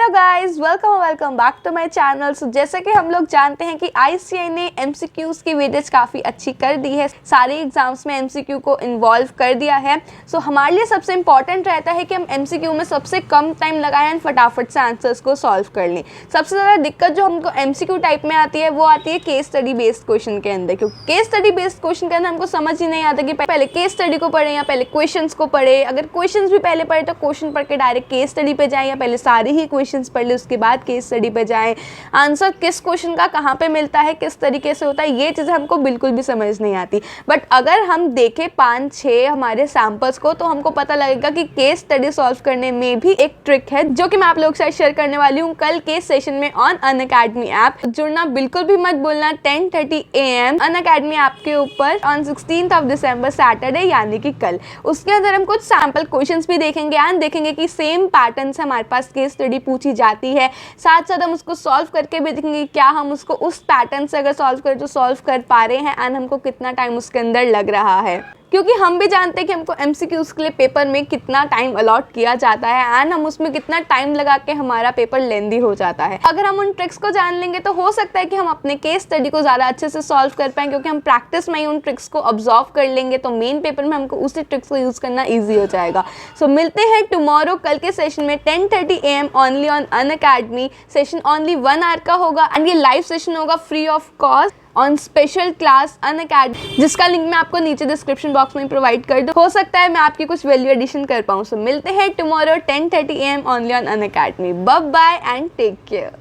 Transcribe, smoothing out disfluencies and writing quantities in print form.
Hello guys, welcome back to my channel. So जैसे कि हम लोग जानते हैं कि आईसीएआई ने एमसीक्यूज की वेटेज काफ़ी अच्छी कर दी है, सारे एग्जाम्स में एमसीक्यू को इन्वॉल्व कर दिया है। सो हमारे लिए सबसे इंपॉर्टेंट रहता है कि हम एमसीक्यू में सबसे कम टाइम लगाएं और फटाफट से आंसर्स को सॉल्व कर लें। सबसे ज़्यादा दिक्कत जो हमको एमसीक्यू टाइप में आती है वो आती है केस स्टडी बेस्ड क्वेश्चन के अंदर, क्योंकि केस स्टडी बेस्ड क्वेश्चन के अंदर हमको समझ ही नहीं आता कि पहले केस स्टडी को पढ़े या पहले क्वेश्चंस को पढ़े। अगर क्वेश्चंस भी पहले पढ़े तो क्वेश्चन पढ़ के डायरेक्ट केस स्टडी पे जाए, या पहले सारे ही क्वेश्चंस पढ़ ले उसके बाद केस स्टडी पे जाएं। आंसर किस क्वेश्चन का कहाँ पे मिलता है, किस तरीके से होता है, ये चीज़ें हमको बिल्कुल भी समझ नहीं आती। बट अगर हम देखें 5-6 हमारे सैम्पल्स को तो हमको पता लगेगा कि केस स्टडी सॉल्व करने में भी एक ट्रिक है जो कि मैं आप लोगों के साथ शेयर करने वाली हूँ कल के सेशन में ऑन अनअकैडमी ऐप। जुड़ना बिल्कुल भी मत बोलना 10:30 AM अनअकैडमी ऐप के ऊपर ऑन 16th दिसंबर सैटरडे यानी कि कल। उसके अंदर हम कुछ सैम्पल क्वेश्चंस भी देखेंगे एंड देखेंगे कि सेम पैटर्न से हमारे पास केस स्टडी पूछी जाती है। साथ साथ हम उसको सॉल्व करके भी देखेंगे क्या हम उसको उस पैटर्न से अगर सॉल्व करें तो सॉल्व कर पा रहे हैं एंड हमको कितना टाइम उसके अंदर लग रहा है, क्योंकि हम भी जानते हैं कि हमको एमसीक्यूज के लिए पेपर में कितना टाइम अलॉट किया जाता है एंड हम उसमें कितना टाइम लगा के हमारा पेपर लेंदी हो जाता है। अगर हम उन ट्रिक्स को जान लेंगे तो हो सकता है कि हम अपने केस स्टडी को ज़्यादा अच्छे से सॉल्व कर पाएँ, क्योंकि हम प्रैक्टिस में ही उन ट्रिक्स को ऑब्जर्व कर लेंगे तो मेन पेपर में हमको उसी ट्रिक्स को यूज़ करना ईजी हो जाएगा। सो मिलते हैं टुमारो कल के सेशन में 10:30 AM only on Unacademy. Session only 1 hour का होगा एंड ये लाइव सेशन होगा free of cost on special class Unacademy, जिसका लिंक मैं आपको नीचे डिस्क्रिप्शन बॉक्स में प्रोवाइड कर दूँ। हो सकता है मैं आपकी कुछ वैल्यू एडिशन कर पाऊँ। सो मिलते हैं tomorrow 10:30 AM only on Unacademy. Bye bye and take care.